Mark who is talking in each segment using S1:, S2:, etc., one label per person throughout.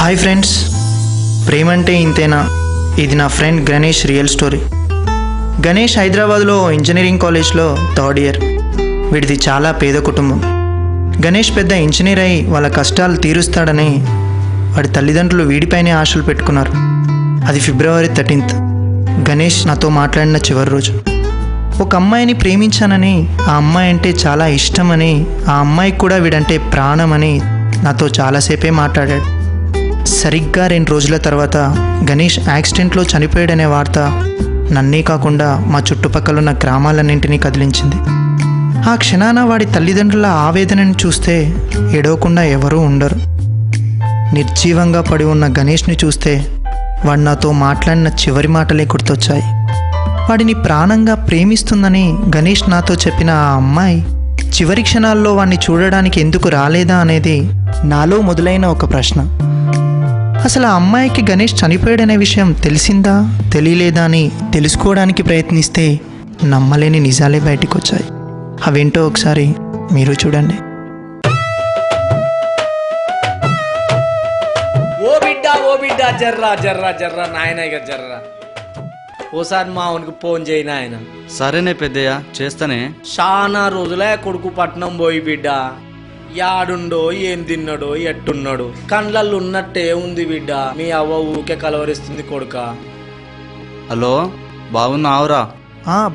S1: Hi friends, ప్రేమంటే ఇంతేనా? ఇది నా friend Ganesh real story. Ganesh హైదరాబాద్లో ఇంజనీరింగ్ కాలేజ్లో థర్డ్ ఇయర్. వీడిది చాలా పేద కుటుంబం. గణేష్ పెద్ద ఇంజనీర్ అయి వాళ్ళ కష్టాలు తీరుస్తాడని వాడి తల్లిదండ్రులు వీడిపైనే ఆశలు పెట్టుకున్నారు. అది ఫిబ్రవరి 13th. గణేష్ నాతో మాట్లాడిన చివరి రోజు. ఒక అమ్మాయిని ప్రేమించానని, ఆ అమ్మాయి అంటే చాలా ఇష్టమని, ఆ అమ్మాయికి కూడా వీడంటే ప్రాణమని నాతో చాలాసేపే మాట్లాడాడు. సరిగ్గా 2 రోజుల తర్వాత గణేష్ యాక్సిడెంట్లో చనిపోయాడనే వార్త నన్నే కాకుండా మా చుట్టుపక్కల ఉన్న గ్రామాలన్నింటినీ కదిలించింది. ఆ క్షణాన వాడి తల్లిదండ్రుల ఆవేదనని చూస్తే ఏడవకుండా ఎవరూ ఉండరు. నిర్జీవంగా పడి ఉన్న గణేష్ని చూస్తే వాడు నాతో మాట్లాడిన చివరి మాటలే గుర్తొచ్చాయి. వాడిని ప్రాణంగా ప్రేమిస్తుందని గణేష్ నాతో చెప్పిన ఆ అమ్మాయి చివరి క్షణాల్లో వాడిని చూడడానికి ఎందుకు రాలేదా అనేది నాలో మొదలైన ఒక ప్రశ్న. అసలు ఆ అమ్మాయికి గణేష్ చనిపోయాడనే విషయం తెలిసిందా తెలియలేదా అని తెలుసుకోవడానికి ప్రయత్నిస్తే నమ్మలేని నిజాలే బయటకు వచ్చాయి. అవేంటో ఒకసారి మీరు చూడండి.
S2: ఓ బిడ్డ జర్రా జర్రా జర్రా నాయన ఇక జర్రా ఓసారి మా అవునికి ఫోన్ చేయి నాయన.
S3: సరేనే పెద్దయ్య, చేస్తానే.
S2: చాలా రోజులే కొడుకు పట్నం పోయి బిడ్డ. యాడుండో, ఏం తిన్నాడో, ఎట్టున్నాడు, కండ్లల్లో ఉన్నట్టే ఉంది బిడ్డ. మీ అవ్వ ఊకే కలవరిస్తుంది కొడుక.
S3: హలో, బాగున్నావురా?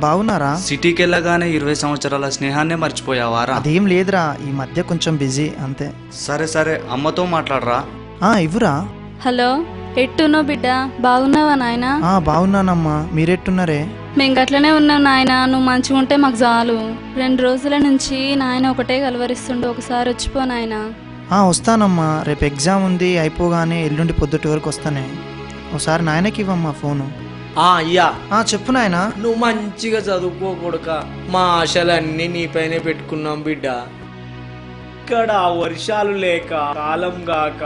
S1: బాగున్నారా?
S3: సిటీకి వెళ్ళగానే 20 సంవత్సరాల స్నేహాన్నే మర్చిపోయావారా?
S1: అదేం లేదురా, ఈ మధ్య కొంచెం బిజీ అంతే.
S3: సరే సరే, అమ్మతో మాట్లాడరా.
S1: ఇవ్వురా.
S4: హలో, ఎట్టున్నావు బిడ్డ? బాగున్నావా నాయనా?
S1: బాగున్నానమ్మా, మీరెట్టున్నారే?
S4: మేము గట్లనే ఉన్నాం నాయన. నువ్వు మంచిగా ఉంటే మాకు చాలు. 2 రోజుల నుంచి నాయన ఒకటే కలవరిస్తుండే. ఒకసారి వచ్చిపో నాయన.
S1: వస్తానమ్మా, రేపు ఎగ్జామ్ ఉంది, అయిపోగానే ఎల్లుండి పొద్దుటి వరకు వస్తానే. ఒకసారి నాయనకి ఇవ్వమ్మా ఫోను.
S2: అయ్యా
S1: చెప్పు నాయన.
S2: నువ్వు మంచిగా చదువుకో కొడుక. మా ఆశలన్నీ నీపైనే పెట్టుకున్నాం బిడ్డ. ఇక్కడ వర్షాలు లేక, కాలం గాక,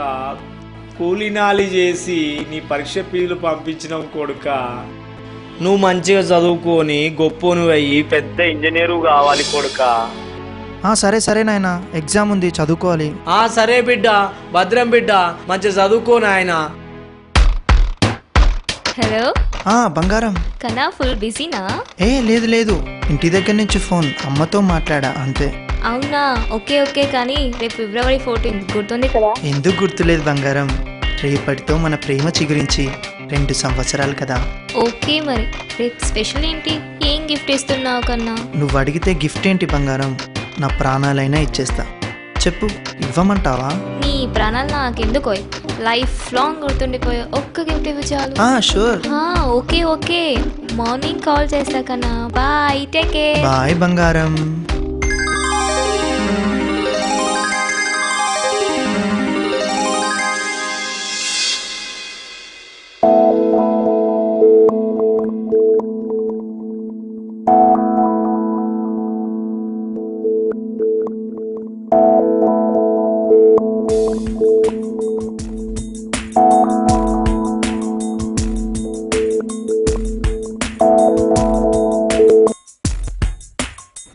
S2: కూలినాలి చేసి నీ పరీక్ష ఫీజులు పంపించినాం కొడుక. నువ్వు మంచిగా చదువుకొని గొప్పను అయ్యి పెద్ద ఇంజనీరు కావాలి కొడుక.
S1: సరే సరే నాయన, ఎగ్జామ్ ఉంది, చదువుకోవాలి.
S2: సరే బిడ్డ, భద్రం బిడ్డ, మంచిగా చదువుకో నాయన.
S5: హలో
S1: బంగారం.
S5: కన్నా ఫుల్ బిజీనా?
S1: లేదు లేదు, ఇంటి దగ్గర నుంచి ఫోన్, అమ్మతో మాట్లాడా అంతే.
S5: అవునా, ఓకే ఓకే. కానీ రేపు ఫిబ్రవరి 14th గుర్తుంది కదా?
S1: ఎందుకు గుర్తులేదు బంగారం? రేపటితో మన ప్రేమ చిగురించి 2 సంవత్సరాలు కదా.
S5: ఓకే, మరి రేపు స్పెషల్ ఏంటి? ఏం గిఫ్ట్ ఇస్తున్నావు కన్నా?
S1: నువ్వు అడిగితే గిఫ్ట్ ఏంటి బంగారం, నా ప్రాణాలైనా ఇచ్చేస్తా. చెప్పు, ఇవ్వమంటావా?
S5: నీ ప్రాణాలు నాకెందుకో, లైఫ్ లాంగ్ గుర్తుండిపోయా. ఒక్క గిఫ్ట్ ఇవ్వు చాలు.
S1: Sure.
S5: Okay okay, morning call చేస్తా కన్నా. Bye, take care.
S1: బాయ్ బంగారం.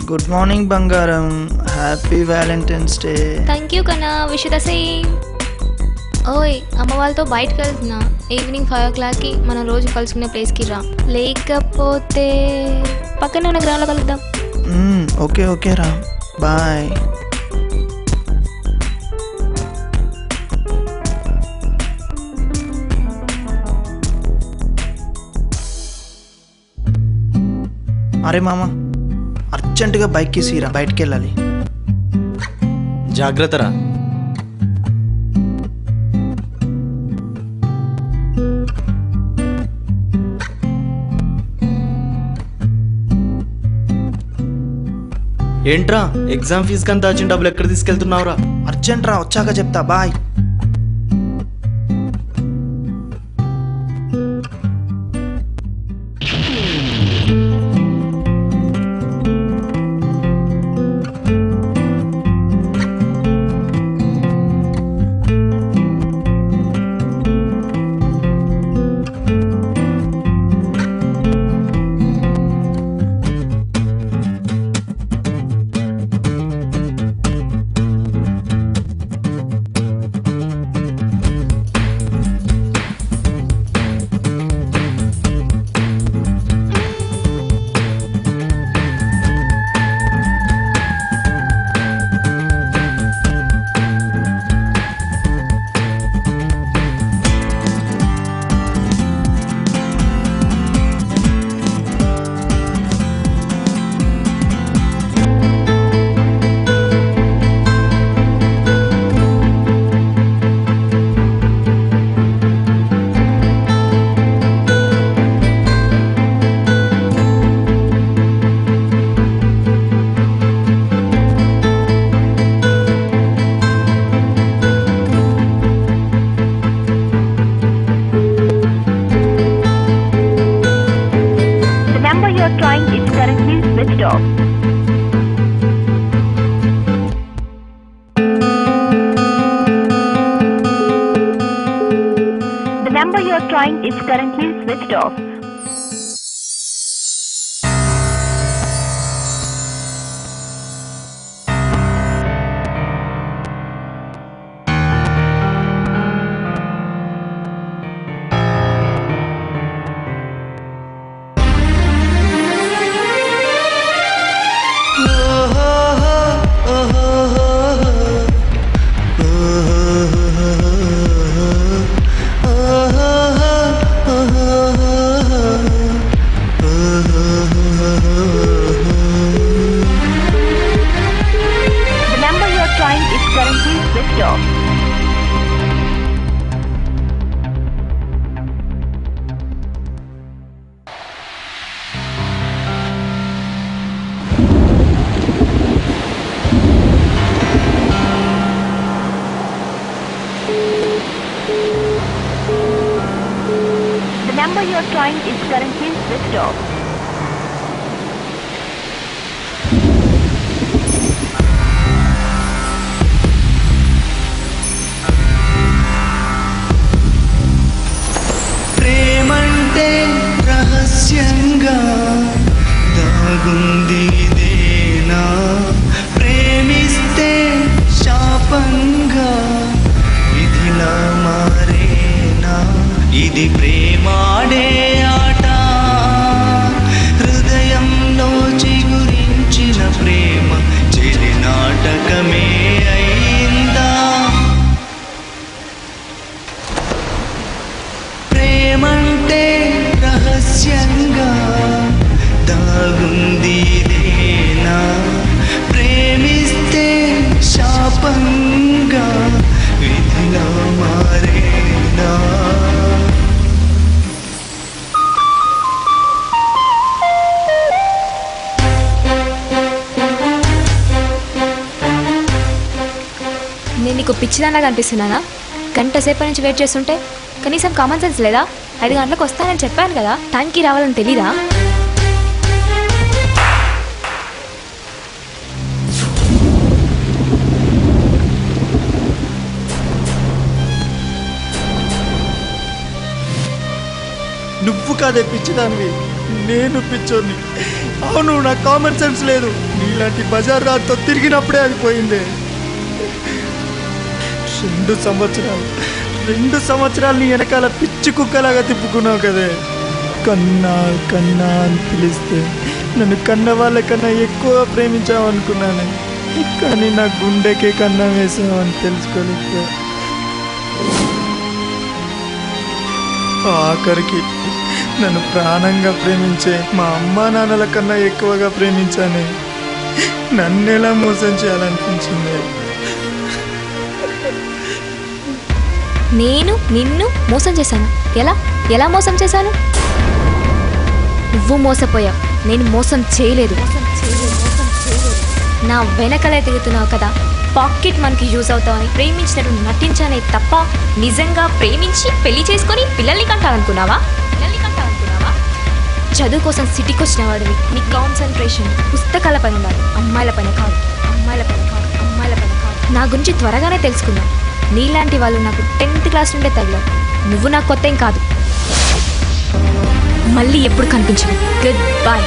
S1: గుడ్ మార్నింగ్ బంగారం, happy valentine's day.
S5: Thank you కన్నా, విష్ ద సేమ్. ఓయ్, అమ్మ వాళ్ళతో బయటకు వెళ్తున్నా. ఈవినింగ్ 5 o'clockకి మనం రోజు కలుసుకునే ప్లేస్కి రా. లేకపోతే పక్కనే ఉన్న గ్రౌండ్లో కలుద్దాం.
S1: ఓకే ఓకే రా, బాయ్. అరే మామ, అర్జెంటుగా బైక్ తీసిరా, బయటికి వెళ్ళాలి.
S3: జాగ్రత్తరా. ఏంట్రా, ఎగ్జామ్ ఫీజు కంత వచ్చిన డబ్బులు ఎక్కడ తీసుకెళ్తున్నావురా?
S1: అర్జెంట్ రా, వచ్చాక చెప్తా, bye.
S6: trying is currently switched off. The number you are trying is currently switched off. The number you are trying is currently switched off.
S7: ప్రేమంటే రహస్యంగా దాగుంది ఇదేనా, ప్రేమిస్తే శాపంగా విధిలా మారేనా, ఇది ప్రేమాడే ఆట, హృదయంలో చిగురించిన ప్రేమ చెలి నాటకమే అయిందా. ప్రేమంటే రహస్యంగా దాగుంది ఇదేనా, ప్రేమిస్తే శాపంగా విధిలా మారేనా.
S5: నేను నీకు పిచ్చిదానా కనిపిస్తున్నానా? గంట సేపటి నుంచి వెయిట్ చేస్తుంటే కనీసం కామన్ సెన్స్ లేదా? 5 గంటలకు వస్తానని చెప్పాను కదా, టైంకి రావాలని తెలీదా?
S1: నువ్వు కాదే పిచ్చిదానివి, నేను పిచ్చోని. అవును, నాకు కామన్ సెన్స్ లేదు. నీలాంటి బజార్ రాతో తిరిగినప్పుడే అది పోయిందే. 2 సంవత్సరాలు నీ వెనకాల పిచ్చి కుక్కలాగా తిప్పుకున్నావు కదే. కన్నా కన్నా అని పిలిస్తే నన్ను కన్న వాళ్ళకన్నా ఎక్కువ ప్రేమించావు అనుకున్నాను, కానీ నా గుండెకే కన్నా వేసావు అని తెలుసుకోలేదు. ఆఖరికి నన్ను ప్రాణంగా ప్రేమించే మా అమ్మా నాన్నల కన్నా ఎక్కువగా ప్రేమించానే. నన్నెలా మోసం చేయాలనిపించింది.
S5: నేను నిన్ను మోసం చేశాను? ఎలా మోసం చేశాను? నువ్వు మోసపోయావు, నేను మోసం చేయలేదు. నా వెనకలే తిరుగుతున్నావు కదా, పాకెట్ మనకి యూజ్ అవుతావని ప్రేమించినట్టు నటించానే తప్ప నిజంగా ప్రేమించి పెళ్లి చేసుకొని పిల్లల్ని కంటాలనుకున్నావా? చదువు కోసం సిటీకి వచ్చిన వాడివి. నీ కాన్సన్ట్రేషన్ పుస్తకాల పైన ఉండాలి, అమ్మాయిల పైన కాదు. నా గురించి త్వరగానే తెలుసుకున్నాను. నీలాంటి వాళ్ళు నాకు 10th క్లాస్ నుండే తగిలావు. నువ్వు నాకు కొత్త ఏం కాదు. మళ్ళీ ఎప్పుడు కనిపించవు. Good bye.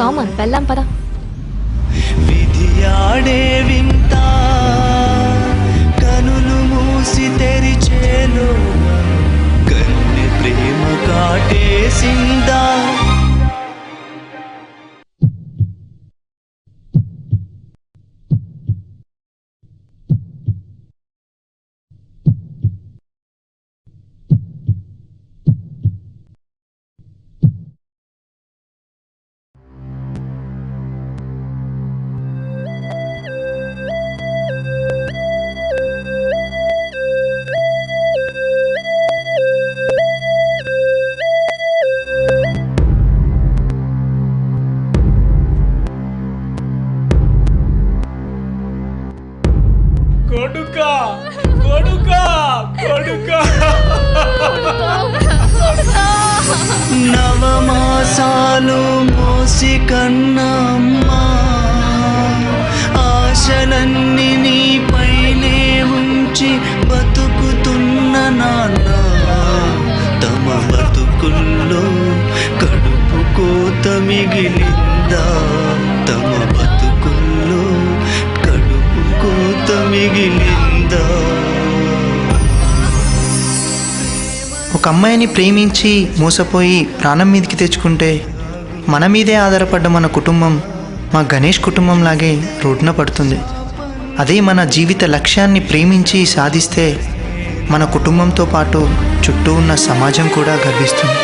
S5: కామన్, వెళ్దాం పదా.
S7: విధియాడే వింత కనులు మూసి తెరిచేలో కన్నె ప్రేమ కాటేసిందా.
S2: కొడుకా కొడుకా కొడుకా
S7: నవమాసాలు మోసి కన్నమ్మా ఆశలన్నీ నీపైనే ఉంచి బతుకుతున్న నాన్న తమ బతుకుల్లో కడుపు కోత మిగిలిందా. తమ బతుకుల్లో కడుపు కోత మిగిలిందా.
S1: ఒక అమ్మాయిని ప్రేమించి మోసపోయి ప్రాణం మీదకి తెచ్చుకుంటే మన మీదే ఆధారపడ్డ మన కుటుంబం మా గణేష్ కుటుంబం లాగే రోడ్డున పడుతుంది. అదే మన జీవిత లక్ష్యాన్ని ప్రేమించి సాధిస్తే మన కుటుంబంతో పాటు చుట్టూ ఉన్న సమాజం కూడా గర్విస్తుంది.